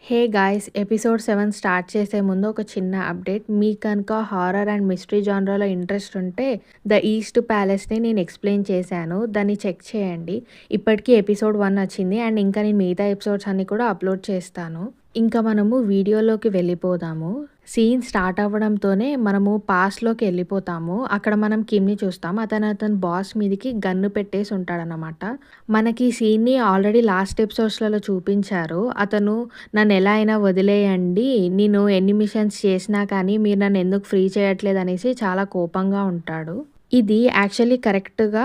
Hey guys! Episode 7 start చేసే ముందు ఒక చిన్న అప్డేట్. మీకు కనుక హారర్ అండ్ మిస్టరీ జానరాలో ఇంట్రెస్ట్ ఉంటే 'ద ఈస్ట్ ప్యాలెస్'ని నేను ఎక్స్‌ప్లెయిన్ చేశాను. దాన్ని చెక్ చేయండి. ఇప్పటికి ఎపిసోడ్ 1 వచ్చింది అండ్ ఇంకా నేను మిగతా ఎపిసోడ్స్ అన్నీ కూడా అప్‌లోడ్ చేస్తాను. ఇంకా మనము వీడియోలోకి వెళ్ళిపోదాము. సీన్ స్టార్ట్ అవ్వడంతోనే మనము పాస్ట్‌లోకి వెళ్ళిపోతాము. అక్కడ మనం కిమ్‌ని చూస్తాం. అతని బాస్ మీదకి గన్ను పెట్టేసి ఉంటాడనమాట. మనకి ఈ సీన్‌ని ఆల్రెడీ లాస్ట్ ఎపిసోడ్స్‌లలో చూపించారు. అతను నన్నెలా అయినా వదిలేయండి. నేను ఎన్ని మిషన్స్ చేసినా కానీ మీరు నన్నెందుకు ఫ్రీ చేయట్లేదనేసి చాలా కోపంగా ఉంటాడు. ఇది యాక్చువల్లీ కరెక్ట్‌గా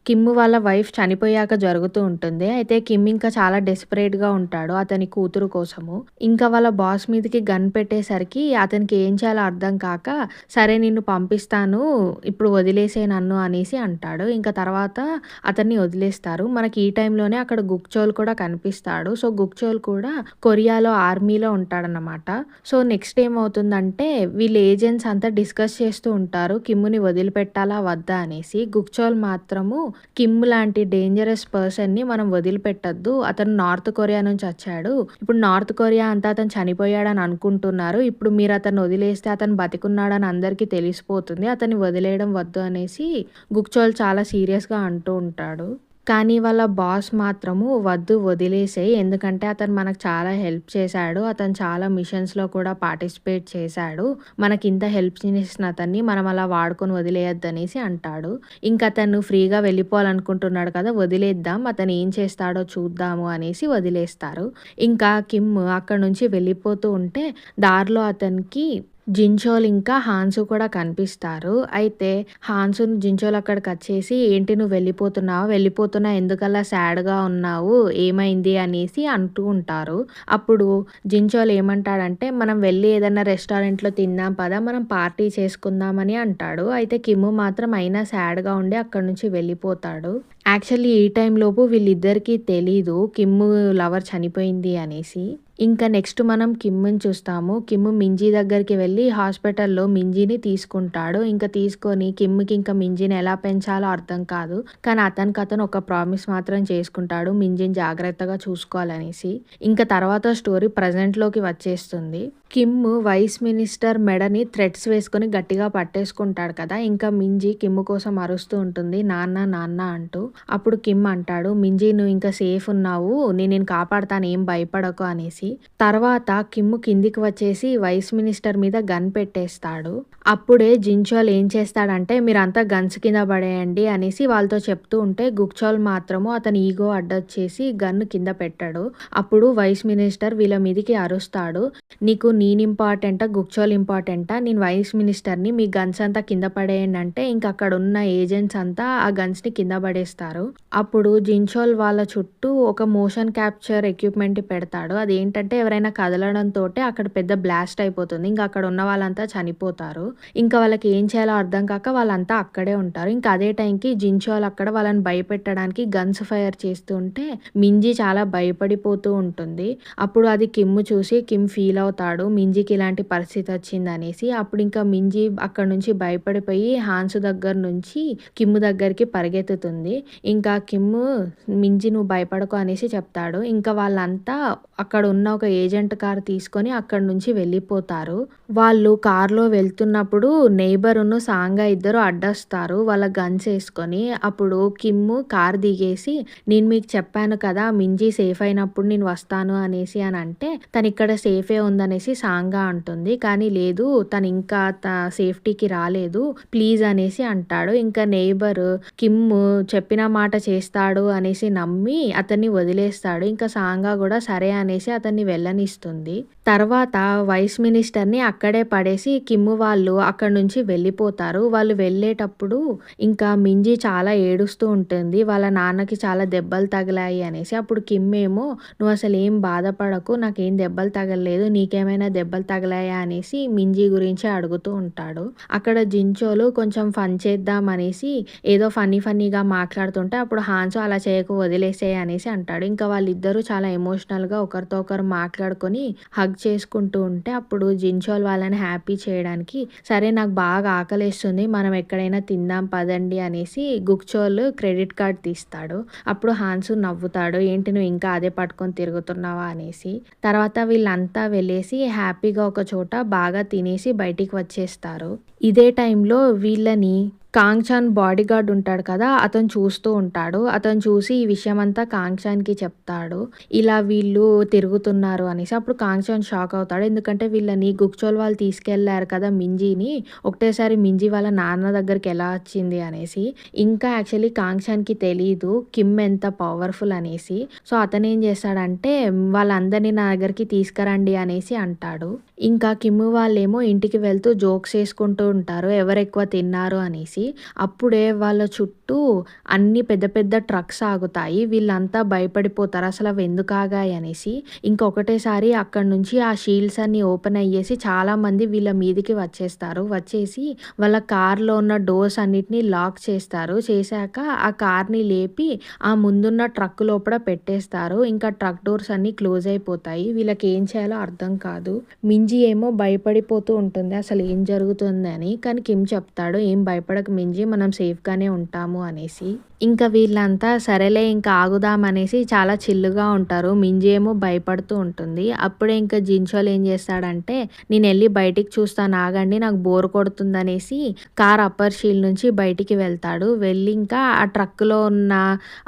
కిమ్ వాళ్ళ వైఫ్ చనిపోయాక జరుగుతూ ఉంటుంది. అయితే కిమ్ ఇంకా చాలా డెస్పరేట్‌గా ఉంటాడు అతని కూతురు కోసము. ఇంకా వాళ్ళ బాస్ మీదకి గన్ పెట్టేసరికి అతనికి ఏం చేయాలో అర్థం కాక, సరే నిన్ను పంపిస్తాను. ఇప్పుడు వదిలేసేయి నన్ను అనేసి అంటాడు. ఇంకా తర్వాత అతన్ని వదిలేస్తారు. మనకి ఈ టైంలోనే అక్కడ గుక్చోల్ కూడా కనిపిస్తాడు. సో, గుక్చోల్ కూడా కొరియాలో ఆర్మీలో ఉంటాడనమాట. సో, నెక్స్ట్ ఏమవుతుందంటే వీళ్ళు ఏజెంట్స్ అంతా డిస్కస్ చేస్తూ ఉంటారు. కిమ్‌ని వదిలిపెట్టాలా వద్దా అనేసి. గుక్చోల్ మాత్రము కిమ్ లాంటి డేంజరస్ పర్సన్‌ని మనం వదిలిపెట్టొద్దు. అతను నార్త్ కొరియా నుంచి వచ్చాడు. ఇప్పుడు నార్త్ కొరియా అంతా అతను చనిపోయాడని అనుకుంటున్నారు. ఇప్పుడు మీరు అతన్ని వదిలేస్తే అతను బతికున్నాడని అందరికీ తెలిసిపోతుంది. అతన్ని వదిలేయడం వద్దు అనేసి గుక్చోల్ చాలా సీరియస్‌గా అంటూ ఉంటాడు. కానీ వాళ్ళ బాస్ మాత్రము వద్దు వదిలేసేయి. ఎందుకంటే అతను మనకు చాలా హెల్ప్ చేశాడు. అతను చాలా మిషన్స్‌లో కూడా పార్టిసిపేట్ చేశాడు. మనకింత హెల్ప్ చేసిన అతన్ని మనం అలా వాడుకొని వదిలేయొద్దనేసి అంటాడు. ఇంక అతను ఫ్రీగా వెళ్ళిపోవాలనుకుంటున్నాడు కదా! వదిలేద్దాం. అతను ఏం చేస్తాడో చూద్దాము అనేసి వదిలేస్తారు. ఇంకా కిమ్ అక్కడి నుంచి వెళ్ళిపోతూ ఉంటే దారిలో అతనికి జిన్‌చోల్ ఇంకా హాన్సు కూడా కనిపిస్తారు. అయితే హాన్సుని జిన్‌చోల్ అక్కడికొచ్చేసి, "ఏంటి నువ్వు వెళ్ళిపోతున్నావా? వెళ్ళిపోతున్నా ఎందుకలా సాడ్‌గా ఉన్నావు? ఏమైంది?" అనేసి అంటూ ఉంటారు. అప్పుడు జిన్‌చోల్ ఏమంటాడంటే, "మనం వెళ్ళి ఏదన్నా రెస్టారెంట్‌లో తిందాం పదా! మనం పార్టీ చేసుకుందాం" అని అంటాడు. అయితే కిమ్ మాత్రం అయినా సాడ్‌గా ఉండి అక్కడి నుంచి వెళ్ళిపోతాడు. యాక్చువల్లీ ఈ టైంలోపు వీళ్ళిద్దరికీ తెలీదు కిమ్ లవర్ చనిపోయింది అనేసి. ఇంకా నెక్స్ట్ మనం కిమ్‌ని చూస్తాము. కిమ్ మింజీ దగ్గరికి వెళ్ళి హాస్పిటల్‌లో మింజీని తీసుకుంటాడు. ఇంకా తీసుకొని కిమ్‌కి ఇంకా మింజీని ఎలా పెంచాలో అర్థం కాదు. కానీ అతను ఒక ప్రామిస్ మాత్రం చేసుకుంటాడు. మింజీని జాగ్రత్తగా చూసుకోవాలనేసి. ఇంకా తర్వాత స్టోరీ ప్రెజెంట్‌లోకి వచ్చేస్తుంది. కిమ్ వైస్ మినిస్టర్ మెడని థ్రెడ్స్ వేసుకొని గట్టిగా పట్టేసుకుంటాడు కదా! ఇంకా మింజీ కిమ్ కోసం అరుస్తూ ఉంటుంది. నాన్న నాన్న అంటూ. అప్పుడు కిమ్ అంటాడు, "మింజీ నువ్వు ఇంకా సేఫ్ ఉన్నావు. నేను నిన్ను కాపాడతాను ఏం భయపడకు" అనేసి. తర్వాత కిమ్ కిందికి వచ్చేసి వైస్ మినిస్టర్ మీద గన్ పెట్టేస్తాడు. అప్పుడే జిన్‌చోల్ ఏం చేస్తాడంటే మీరంతా గన్స్ కింద పడేయండి అనేసి వాళ్ళతో చెప్తూ ఉంటే గుక్చోల్ మాత్రము అతని ఈగో అడ్డొచ్చేసి గన్ కింద పెట్టాడు. అప్పుడు వైస్ మినిస్టర్ వీళ్ళ మీదకి అరుస్తాడు. "నీకు నేను ఇంపార్టెంటా? గుక్చోల్ ఇంపార్టెంటా? నేను వైస్ మినిస్టర్‌ని. మీ గన్స్ అంతా కింద పడేయండి" అంటే ఇంక అక్కడ ఉన్న ఏజెంట్స్ అంతా ఆ గన్స్‌ని కింద పడేస్తారు. అప్పుడు జిన్‌చోల్ వాళ్ళ చుట్టూ ఒక మోషన్ క్యాప్చర్ ఎక్విప్‌మెంట్ పెడతాడు. అదేంటంటే ఎవరైనా కదలడంతోటే అక్కడ పెద్ద బ్లాస్ట్ అయిపోతుంది. ఇంక అక్కడ ఉన్న వాళ్ళంతా చనిపోతారు. ఇంకా వాళ్ళకి ఏం చేయాలో అర్థం కాక వాళ్ళంతా అక్కడే ఉంటారు. ఇంకా అదే టైంకి జిన్‌చోల్ అక్కడ వాళ్ళని భయపెట్టడానికి గన్స్ ఫైర్ చేస్తూ ఉంటే మింజీ చాలా భయపడిపోతూ ఉంటుంది. అప్పుడు అది కిమ్ చూసి కిమ్ ఫీల్ అవుతాడు. మింజీకి ఇలాంటి పరిస్థితి వచ్చిందనేసి. అప్పుడు ఇంకా మింజీ అక్కడి నుంచి భయపడిపోయి హాన్సు దగ్గర నుంచి కిమ్ దగ్గరికి పరిగెత్తుతుంది. ఇంకా కిమ్ మింజీ నువ్వు భయపడకు అనేసి చెప్తాడు. ఇంకా వాళ్ళంతా అక్కడ ఉన్న ఒక ఏజెంట్ కార్ తీసుకొని అక్కడి నుంచి వెళ్ళిపోతారు. వాళ్ళు కార్‌లో వెళ్తున్నప్పుడు నెయిబరును సాంగా ఇద్దరు అడ్డొస్తారు. వాళ్ళ గన్స్ ఏసుకొని. అప్పుడు కిమ్ కార్ దిగేసి నేను మీకు చెప్పాను కదా! మింజీ సేఫ్ అయినప్పుడు నేను వస్తాను అనేసి అనంటే తనిక్కడ సేఫే ఉందనేసి సాంగా అంటుంది. కానీ లేదు తను ఇంకా సేఫ్టీకి రాలేదు. ప్లీజ్ అనేసి అంటాడు. ఇంకా నెయిబర్ కిమ్ చెప్పిన మాట చేస్తాడు అనేసి నమ్మి అతన్ని వదిలేస్తాడు. ఇంకా సాంగా కూడా సరే అనేసి అతన్ని వెళ్ళనిస్తుంది. తర్వాత వైస్ మినిస్టర్‌ని అక్కడే పడేసి కిమ్ వాళ్ళు అక్కడి నుంచి వెళ్ళిపోతారు. వాళ్ళు వెళ్ళేటప్పుడు ఇంకా మింజీ చాలా ఏడుస్తూ ఉంటుంది. వాళ్ళ నాన్నకి చాలా దెబ్బలు తగిలాయి అనేసి. అప్పుడు కిమ్ ఏమో "నువ్వు అసలు ఏం బాధపడకు. నాకేం దెబ్బలు తగలలేదు. నీకేమైనా దెబ్బలు తగిలాయా" అనేసి మింజీ గురించే అడుగుతూ ఉంటాడు. అక్కడ జిన్‌చోల్ కొంచెం ఫన్ చేద్దాం అనేసి ఏదో ఫన్నీగా మాట్లాడుతుంటే అప్పుడు హాన్సు "అలా చేయకు వదిలేసేయి" అనేసి అంటాడు. ఇంకా వాళ్ళిద్దరూ చాలా ఎమోషనల్‌గా ఒకరితో ఒకరు మాట్లాడుకొని హగ్ చేసుకుంటూ ఉంటే అప్పుడు జిన్‌చోల్ వాళ్ళని హ్యాపీ చేయడానికి సరే నాకు బాగా ఆకలేస్తుంది, మనం ఎక్కడైనా తిందాం పదండి అనేసి గుక్చోల్ క్రెడిట్ కార్డ్ తీస్తాడు. అప్పుడు హాన్సు నవ్వుతాడు. ఏంటి నువ్వు ఇంకా అదే పట్టుకొని తిరుగుతున్నావా అనేసి. తర్వాత వీళ్ళంతా వెళ్ళేసి హ్యాపీగా ఒక చోట బాగా తినేసి బయటికి వచ్చేస్తారు. ఇదే టైంలో వీళ్ళని కాంగ్‌చాన్ బాడీగార్డ్ ఉంటాడు కదా! అతను చూస్తూ ఉంటాడు. అతను చూసి ఈ విషయమంతా కాంగ్‌చాన్‌కి చెప్తాడు. ఇలా వీళ్ళు తిరుగుతున్నారు అనేసి. అప్పుడు కాంగ్‌చాన్ షాక్ అవుతాడు. ఎందుకంటే వీళ్ళని గుక్చోల్ వాళ్ళు తీసుకెళ్లారు కదా మింజీని. ఒకటేసారి మింజీ వాళ్ళ నాన్న దగ్గరికి ఎలా వచ్చింది అనేసి. ఇంకా యాక్చువల్లీ కాంగ్‌చాన్‌కి తెలీదు కిమ్ ఎంత పవర్‌ఫుల్ అనేసి. సో, అతనేం చేస్తాడంటే వాళ్ళందరిని నా దగ్గరికి తీసుకురండి అనేసి అంటాడు. ఇంకా కిమ్ వాళ్ళేమో ఇంటికి వెళ్తూ జోక్స్ ఏసుకుంటూ ఉంటారు. ఎవరెక్కువ తిన్నారు అనేసి. అప్పుడే వాళ్ళ చుట్టూ అన్ని పెద్ద పెద్ద ట్రక్స్ ఆగుతాయి. వీళ్ళంతా భయపడిపోతారు. అసలు అవి ఎందుకు ఆగాయి అనేసి. ఇంకొకటేసారి అక్కడి నుంచి ఆ షీల్డ్స్ అన్నీ ఓపెన్ అయ్యేసి చాలామంది వీళ్ళ మీదికి వచ్చేస్తారు. వచ్చేసి వాళ్ళ కార్‌లో ఉన్న డోర్స్ అన్నిటిని లాక్ చేస్తారు. చేశాక ఆ కార్‌ని లేపి ఆ ముందున్న ట్రక్ లోపల పెట్టేస్తారు. ఇంకా ట్రక్ డోర్స్ అన్నీ క్లోజ్ అయిపోతాయి. వీళ్ళకి ఏం చేయాలో అర్థం కాదు. మింజీ ఏమో భయపడిపోతూ ఉంటుంది. అసలు ఏం జరుగుతుందని. కానీ కిమ్ చెప్తాడు, "ఏం భయపడకు మింజీ, మనం సేఫ్‌గానే ఉంటాము" అనేసి. ఇంకా వీళ్ళంతా సరేలే ఇంకా ఆగుదాం అనేసి చాలా చిల్లుగా ఉంటారు. మింజీ ఏమో భయపడుతూ ఉంటుంది. అప్పుడే ఇంకా జిన్‌చోల్ ఏం చేస్తాడంటే, నేనెళ్ళి బయటికి చూస్తాను ఆగండి, నాకు బోర్ కొడుతుందనేసి కార్ అప్పర్ షీల్డ్ నుంచి బయటికి వెళ్తాడు. వెళ్ళి ఇంకా ఆ ట్రక్‌లో ఉన్న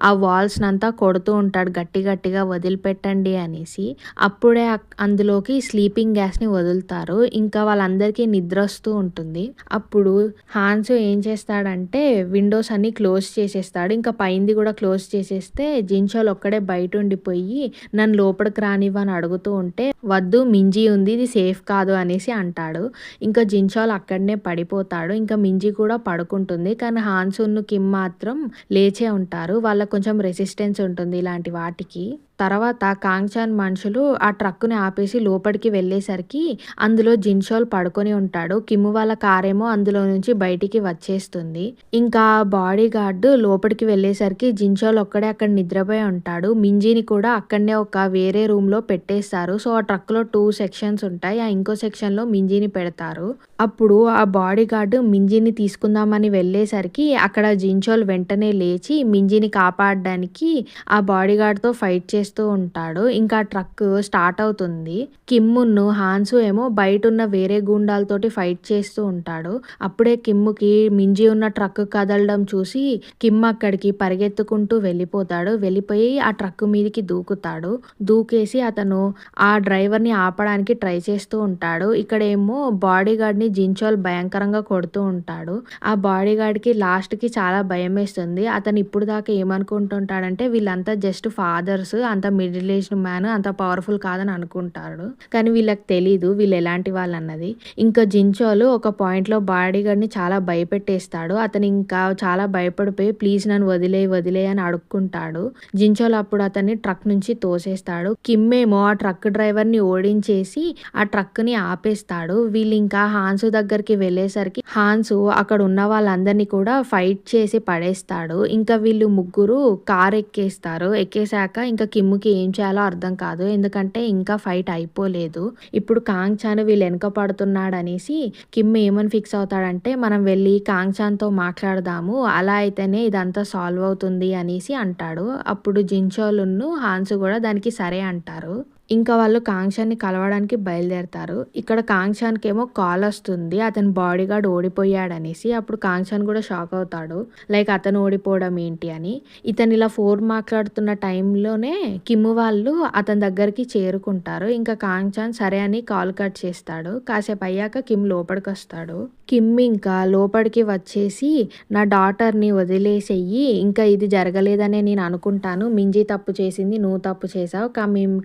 ఆ వాల్స్‌నంతా కొడుతూ ఉంటాడు గట్టి గట్టిగా వదిలిపెట్టండి అనేసి. అప్పుడే అందులోకి స్లీపింగ్ గ్యాస్‌ని వదులుతారు. ఇంకా వాళ్ళందరికీ నిద్రొస్తూ ఉంటుంది. అప్పుడు హాన్సు ఏం చేస్తాడంటే విండోస్ అన్నీ క్లోజ్ చేసేస్తాడు. ఇంకా పైంది కూడా క్లోజ్ చేసేస్తే జిన్‌చోల్ ఒక్కడే బయటుండిపోయి నన్ను లోపలికి రానివ్వు అని అడుగుతూ ఉంటే, వద్దు మింజీ ఉంది, ఇది సేఫ్ కాదు అనేసి అంటాడు. ఇంకా జిన్‌చోల్ అక్కడనే పడిపోతాడు. ఇంకా మింజీ కూడా పడుకుంటుంది. కానీ హాన్సును కిమ్ మాత్రం లేచే ఉంటారు. వాళ్ళకి కొంచెం రెసిస్టెన్స్ ఉంటుంది ఇలాంటి వాటికి. తర్వాత కాంగ్‌చాన్ మనుషులు ఆ ట్రక్కుని ఆపేసి లోపలికి వెళ్ళేసరికి అందులో జిన్‌చోల్ పడుకొని ఉంటాడు. కిమ్ వాళ్ళ కారేమో అందులో నుంచి బయటికి వచ్చేస్తుంది. ఇంకా బాడీగార్డ్ లోపలికి వెళ్ళేసరికి జిన్‌చోల్ ఒక్కడే అక్కడ నిద్రపోయి ఉంటాడు. మింజీని కూడా అక్కడనే ఒక వేరే రూమ్‌లో పెట్టేస్తారు. సో, ఆ ట్రక్‌లో 2 సెక్షన్స్ ఉంటాయి. ఆ ఇంకో సెక్షన్‌లో మింజీని పెడతారు. అప్పుడు ఆ బాడీగార్డ్ మింజీని తీసుకుందామని వెళ్ళేసరికి అక్కడ జిన్‌చోల్ వెంటనే లేచి మింజీని కాపాడడానికి ఆ బాడీగార్డ్‌తో ఫైట్ చేస్తూ ఉంటాడు. ఇంకా ట్రక్ స్టార్ట్ అవుతుంది. కిమ్మును హాన్సు ఏమో బయటున్న వేరే గూండాలతోటి ఫైట్ చేస్తూ ఉంటాడు. అప్పుడే కిమ్ముకి మింజీ ఉన్న ట్రక్ కదలడం చూసి కిమ్ అక్కడికి పరిగెత్తుకుంటూ వెళ్ళిపోతాడు. వెళ్ళిపోయి ఆ ట్రక్ మీదకి దూకుతాడు. దూకేసి అతను ఆ డ్రైవర్‌ని ఆపడానికి ట్రై చేస్తూ ఉంటాడు. ఇక్కడేమో బాడీగార్డ్‌ని జిన్‌చోల్ భయంకరంగా కొడుతూ ఉంటాడు. ఆ బాడీగార్డ్‌కి లాస్ట్‌కి చాలా భయమేస్తుంది. అతను ఇప్పుడు దాకా ఏమనుకుంటుంటాడంటే వీళ్ళంతా జస్ట్ ఫాదర్స్, అంత మిడిల్ ఏజ్డ్ మ్యాన్, అంత పవర్‌ఫుల్ కాదని అనుకుంటాడు. కానీ వీళ్ళకి తెలీదు వీళ్ళు ఎలాంటి వాళ్ళన్నది. ఇంకా జిన్‌చోల్ ఒక పాయింట్‌లో బాడీగార్డ్‌ని చాలా భయపెట్టేస్తాడు. అతను ఇంకా చాలా భయపడిపోయి ప్లీజ్ నన్ను వదిలేయ్ వదిలేయ్ అని అడుక్కుంటాడు. జిన్‌చోల్ అప్పుడు అతన్ని ట్రక్ నుంచి తోసేస్తాడు. కిమ్ ఏమో ఆ ట్రక్ డ్రైవర్‌ని ఓడించేసి ఆ ట్రక్‌ని ఆపేస్తాడు. వీళ్ళింకా హాన్సు దగ్గరికి వెళ్ళేసరికి హాన్సు అక్కడ ఉన్న వాళ్ళందరినీ కూడా ఫైట్ చేసి పడేస్తాడు. ఇంకా వీళ్ళు ముగ్గురు కార్ ఎక్కేస్తారు. ఎక్కేసాక ఇంకా కిమ్‌కి ఏం చేయాలో అర్థం కాదు. ఎందుకంటే ఇంకా ఫైట్ అయిపోలేదు. ఇప్పుడు కాంగ్‌చాన్ వీళ్ళ వెనక పడుతున్నాడనేసి కిమ్ ఏమని ఫిక్స్ అవుతాడంటే మనం వెళ్ళి కాంగ్‌చాన్‌తో మాట్లాడదాము, అలా అయితేనే ఇదంతా సాల్వ్ అవుతుంది అనేసి అంటాడు. అప్పుడు జిన్‌చోలును హాన్సు కూడా దానికి సరే అంటారు. ఇంకా వాళ్ళు కాంగ్‌చాన్‌ని కలవడానికి బయలుదేరతారు. ఇక్కడ కాంగ్‌చాన్‌కేమో కాల్ వస్తుంది అతని బాడీగార్డ్ ఓడిపోయాడనేసి. అప్పుడు కాంగ్‌చాన్ కూడా షాక్ అవుతాడు. లైక్ అతను ఓడిపోవడం ఏంటి అని. ఇతను ఇలా ఫోన్ మాట్లాడుతున్న టైంలోనే కిమ్ వాళ్ళు అతని దగ్గరికి చేరుకుంటారు. ఇంకా కాంగ్‌చాన్ సరే అని కాల్ కట్ చేస్తాడు. కాసేపు అయ్యాక కిమ్ లోపలికొస్తాడు. కిమ్ ఇంకా లోపలికి వచ్చేసి నా డాటర్‌ని వదిలేసేయి, ఇంకా ఇది జరగలేదనే నేను అనుకుంటాను. మింజీ తప్పు చేసింది, నువ్వు తప్పు చేశావు.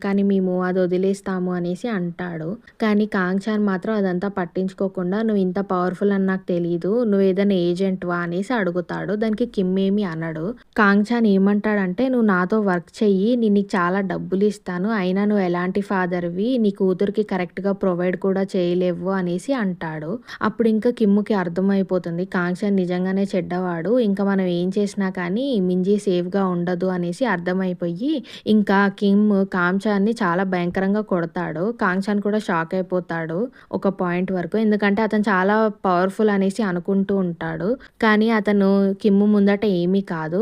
కానీ మేము అది వదిలేస్తాము అనేసి అంటాడు. కానీ కాంగ్‌చాన్ మాత్రం అదంతా పట్టించుకోకుండా నువ్వు ఇంత పవర్‌ఫుల్ అని నాకు తెలీదు, నువ్వు ఏదైనా ఏజెంట్‌వా అనేసి అడుగుతాడు. దానికి కిమ్ ఏమి అనడు. కాంగ్‌చాన్ ఏమంటాడంటే నువ్వు నాతో వర్క్ చెయ్యి, నేను నీకు చాలా డబ్బులు ఇస్తాను, అయినా నువ్వు ఎలాంటి ఫాదర్‌వి, నీ కూతురికి కరెక్ట్‌గా ప్రొవైడ్ కూడా చేయలేవు అనేసి అంటాడు. అప్పుడు ఇంకా కిమ్‌కి అర్థమైపోతుంది కాంగ్‌చన్ నిజంగానే చెడ్డవాడు. ఇంకా మనం ఏం చేసినా కానీ మింజీ సేఫ్‌గా ఉండదు అనేసి అర్థమైపోయి ఇంకా కిమ్ కాంగ్‌చన్‌ని చాలా భయంకరంగా కొడతాడు. కాంగ్‌చన్ కూడా షాక్ అయిపోతాడు ఒక పాయింట్ వరకు. ఎందుకంటే అతను చాలా పవర్‌ఫుల్ అనేసి అనుకుంటూ ఉంటాడు. కానీ అతను కిమ్ ముందట ఏమీ కాదు.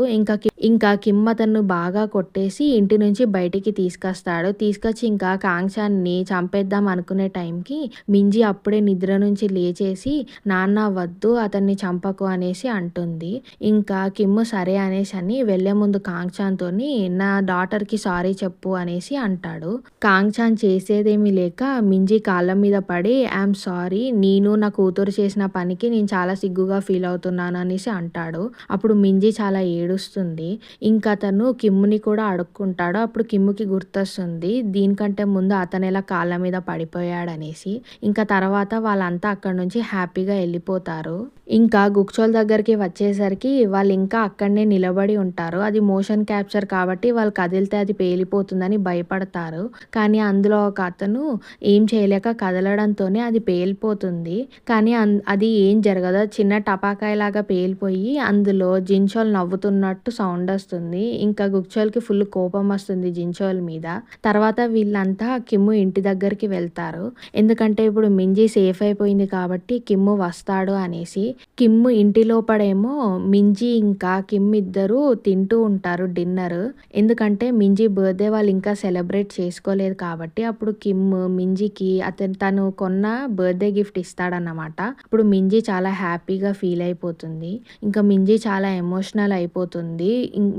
ఇంకా కిమ్ అతన్ని బాగా కొట్టేసి ఇంటి నుంచి బయటికి తీసుకొస్తాడు. తీసుకొచ్చి ఇంకా కాంగ్‌చన్‌ని చంపేద్దాం అనుకునే టైంకి మింజీ అప్పుడే నిద్ర నుంచి లేచేసి నాన్న వద్దు అతన్ని చంపకు అనేసి అంటుంది. ఇంకా కిమ్ సరే అనేసని వెళ్ళే ముందు కాంగ్‌చన్‌తోని నా డాటర్‌కి సారీ చెప్పు అనేసి అంటాడు. కాంగ్‌చన్ చేసేదేమీ లేక మింజీ కాళ్ళ మీద పడి ఐయామ్ సారీ నేను నా కూతురు చేసిన పనికి నేను చాలా సిగ్గుగా ఫీల్ అవుతున్నాను అనేసి అంటాడు. అప్పుడు మింజీ చాలా ఏడుస్తుంది. ఇంకా అతను కిమ్‌ని కూడా అడుక్కుంటాడు. అప్పుడు కిమ్‌కి గుర్తొస్తుంది దీనికంటే ముందు అతనెలా కాళ్ళ మీద పడిపోయాడనేసి. ఇంకా తర్వాత వాళ్ళంతా అక్కడి నుంచి హ్యాపీగా వెళ్ళిపోతారు. ఇంకా గుక్చోల్ దగ్గరికి వచ్చేసరికి వాళ్ళింకా అక్కడనే నిలబడి ఉంటారు. అది మోషన్ క్యాప్చర్ కాబట్టి వాళ్ళు కదిలితే అది పేలిపోతుందని భయపడతారు. కానీ అందులో ఒక అతను ఏం చేయలేక కదలడంతోనే అది పేలిపోతుంది. కానీ అది ఏం జరగదు. చిన్న టపాకాయలాగా పేలిపోయి అందులో జిన్చోల్ నవ్వుతున్నట్టు సౌండ్ వస్తుంది. ఇంకా గుక్చోల్‌కి ఫుల్ కోపం వస్తుంది జిన్చోల్ మీద. తర్వాత వీళ్ళంతా కిమ్ ఇంటి దగ్గరికి వెళ్తారు. ఎందుకంటే ఇప్పుడు మింజీ సేఫ్ అయిపోయింది కాబట్టి కిమ్ వస్తాడు అనేసి. కిమ్ ఇంటి లోపడేమో మింజీ ఇంకా కిమ్ ఇద్దరు తింటూ ఉంటారు డిన్నర్. ఎందుకంటే మింజీ బర్త్‌డే వాళ్ళు ఇంకా సెలబ్రేట్ చేసుకోలేదు కాబట్టి అప్పుడు కిమ్ మింజీకి తను కొన్న బర్త్‌డే గిఫ్ట్ ఇస్తాడన్నమాట. అప్పుడు మింజీ చాలా హ్యాపీగా ఫీల్ అయిపోతుంది. ఇంకా మింజీ చాలా ఎమోషనల్ అయిపోతుంది.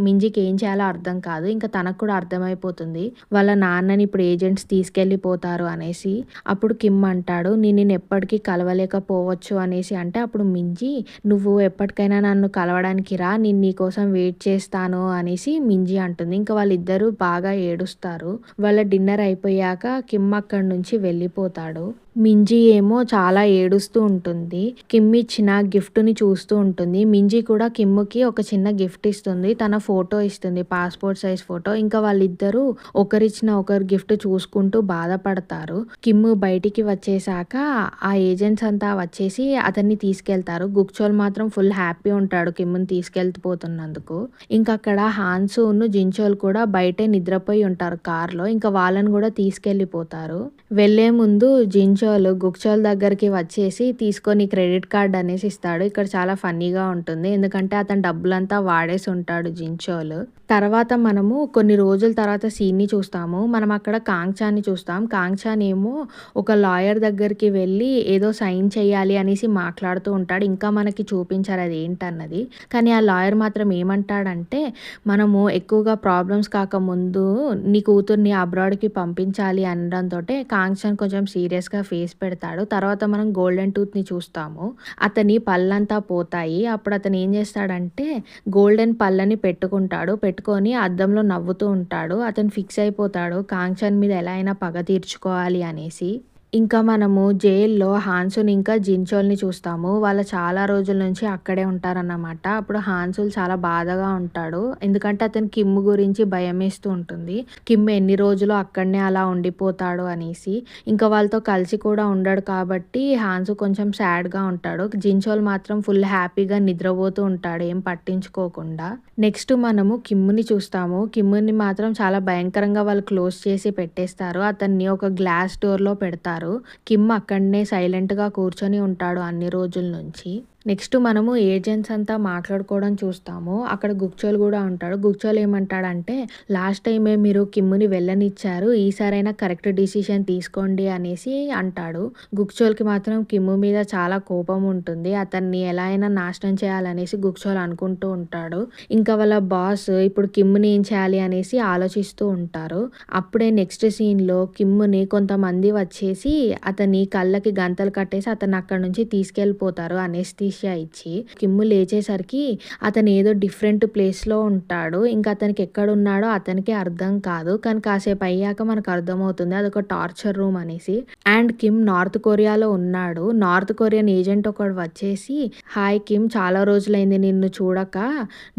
మింజీకి ఏం చేయాలో అర్థం కాదు. ఇంకా తనకు కూడా అర్థమైపోతుంది వాళ్ళ నాన్నని ఇప్పుడు ఏజెంట్స్ తీసుకెళ్ళిపోతారు అనేసి. అప్పుడు కిమ్ అంటాడు నేను ఎప్పటికీ కలవలేకపోవచ్చు అనేసి అంటే అప్పుడు మింజీ నువ్వు ఎప్పటికైనా నన్ను కలవడానికి రా నేను నీకోసం వెయిట్ చేస్తాను అనేసి మింజీ అంటుంది. ఇంకా వాళ్ళిద్దరూ బాగా ఏడుస్తారు. వాళ్ళ డిన్నర్ అయిపోయాక కిమ్ అక్కడి నుంచి వెళ్ళిపోతాడు. మింజీ ఏమో చాలా ఏడుస్తూ ఉంటుంది. కిమ్ ఇచ్చిన గిఫ్ట్‌ని చూస్తూ ఉంటుంది. మింజీ కూడా కిమ్‌కి ఒక చిన్న గిఫ్ట్ ఇస్తుంది. తన ఫోటో ఇస్తుంది. Passport size photo. ఇంకా వాళ్ళిద్దరూ ఒకరిచ్చిన ఒకరి గిఫ్ట్ చూసుకుంటూ బాధపడతారు. కిమ్ బయటికి వచ్చేసాక ఆ ఏజెంట్స్ అంతా వచ్చేసి అతన్ని తీసుకెళ్తారు. గుక్చోల్ మాత్రం ఫుల్ హ్యాపీ ఉంటాడు కిమ్‌ని తీసుకెళ్ళిపోతున్నందుకు. ఇంకా అక్కడ హాన్సును జిన్చోల్ కూడా బయటే నిద్రపోయి ఉంటారు కార్‌లో. ఇంకా వాళ్ళని కూడా తీసుకెళ్ళిపోతారు. వెళ్ళే ముందు జిన్చోల్ గుక్చోల్ దగ్గరికి వచ్చేసి తీసుకొని క్రెడిట్ కార్డ్ అనేసి ఇస్తాడు. ఇక్కడ చాలా ఫన్నీగా ఉంటుంది. ఎందుకంటే అతను డబ్బులంతా వాడేసి ఉంటాడు జిన్చోల్. తర్వాత మనము కొన్ని రోజుల తర్వాత సీన్‌ని చూస్తాము. మనం అక్కడ కాంగ్‌చాన్ని చూస్తాం. కాంగ్‌చాన్ ఏమో ఒక లాయర్ దగ్గరికి వెళ్ళి ఏదో సైన్ చేయాలి అనేసి మాట్లాడుతూ ఉంటాడు. ఇంకా మనకి చూపించారు అది ఏంటన్నది. కానీ ఆ లాయర్ మాత్రం ఏమంటాడంటే మనము ఎక్కువగా ప్రాబ్లమ్స్ కాకముందు నీ కూతుర్ని అబ్రాడ్‌కి పంపించాలి అనడంతోటే కాంగ్‌చాన్ కొంచెం సీరియస్‌గా ఫేస్ పెడతాడు. తర్వాత మనం గోల్డెన్ టూత్‌ని చూస్తాము. అతని పళ్ళంతా పోతాయి. అప్పుడు అతను ఏం చేస్తాడంటే గోల్డెన్ పళ్ళని పెట్టుకుంటాడు. పెట్టుకొని అద్దంలో నవ్వుతూ ఉంటాడు. అతను ఫిక్స్ అయిపోతాడు కాంగ్‌చాన్ మీద ఎలా అయినా పగ తీర్చుకోవాలి అనేసి. ఇంకా మనము జైల్‌లో హాన్సుని ఇంకా జిన్చోల్‌ని చూస్తాము. వాళ్ళు చాలా రోజుల నుంచి అక్కడే ఉంటారన్నమాట. అప్పుడు హాన్సుల్ చాలా బాధగా ఉంటాడు. ఎందుకంటే అతను కిమ్ గురించి భయమేస్తూ ఉంటుంది. కిమ్ ఎన్ని రోజులు అక్కడనే అలా ఉండిపోతాడు అనేసి. ఇంకా వాళ్ళతో కలిసి కూడా ఉండడు కాబట్టి హాన్సు కొంచెం సాడ్‌గా ఉంటాడు. జిన్చోల్ మాత్రం ఫుల్ హ్యాపీగా నిద్రపోతూ ఉంటాడు ఏం పట్టించుకోకుండా. నెక్స్ట్ మనము కిమ్‌ని చూస్తాము. కిమ్‌ని మాత్రం చాలా భయంకరంగా వాళ్ళు క్లోజ్ చేసి పెట్టేస్తారు. అతన్ని ఒక గ్లాస్ డోర్‌లో పెడతారు. కిమ్ అక్కడనే సైలెంట్‌గా కూర్చొని ఉంటాడు అన్ని రోజుల నుంచి. నెక్స్ట్ మనము ఏజెంట్స్ అంతా మాట్లాడుకోవడం చూస్తాము. అక్కడ గుక్చోల్ కూడా ఉంటాడు. గుక్చోల్ ఏమంటాడంటే లాస్ట్ టైమే మీరు కిమ్‌ని వెళ్ళనిచ్చారు. ఈసారైనా కరెక్ట్ డిసిషన్ తీసుకోండి అనేసి అంటాడు. గుక్చోల్‌కి మాత్రం కిమ్ మీద చాలా కోపం ఉంటుంది. అతన్ని ఎలా అయినా నాశనం చేయాలనేసి గుక్చోల్ అనుకుంటూ ఉంటాడు. ఇంకా వాళ్ళ బాస్ ఇప్పుడు కిమ్‌ని ఏం చేయాలి అనేసి ఆలోచిస్తూ ఉంటారు. అప్పుడే నెక్స్ట్ సీన్‌లో కిమ్‌ని కొంతమంది వచ్చేసి అతని కళ్ళకి గంతలు కట్టేసి అతన్ని అక్కడి నుంచి తీసుకెళ్ళిపోతారు అనెస్థీషియా అమనేషియా ఇచ్చి. కిమ్ లేచేసరికి అతను ఏదో డిఫరెంట్ ప్లేస్‌లో ఉంటాడు. ఇంకా అతనికి ఎక్కడున్నాడో అతనికే అర్థం కాదు. కానీ కాసేపు అయ్యాక మనకు అర్థమవుతుంది అదొక టార్చర్ రూమ్ అనేసి. అండ్ కిమ్ నార్త్ కొరియాలో ఉన్నాడు. నార్త్ కొరియన్ ఏజెంట్ ఒకడు వచ్చేసి, హాయ్ కిమ్, చాలా రోజులైంది నిన్ను చూడక,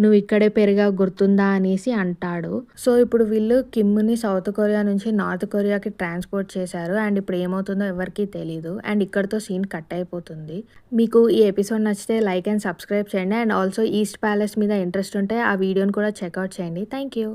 నువ్వు ఇక్కడే పెరిగావు గుర్తుందా అనేసి అంటాడు. సో ఇప్పుడు వీళ్ళు కిమ్‌ని సౌత్ కొరియా నుంచి నార్త్ కొరియాకి ట్రాన్స్‌పోర్ట్ చేశారు. అండ్ ఇప్పుడు ఏమవుతుందో ఎవరికీ తెలీదు. అండ్ ఇక్కడితో సీన్ కట్ అయిపోతుంది. మీకు ఈ ఎపిసోడ్ నచ్చితే లైక్ అండ్ సబ్స్క్రైబ్ చేయండి. అండ్ ఆల్సో ఈస్ట్ ప్యాలెస్ మీద ఇంట్రెస్ట్ ఉంటే ఆ వీడియోని కూడా చెక్అవుట్ చేయండి. Thank you.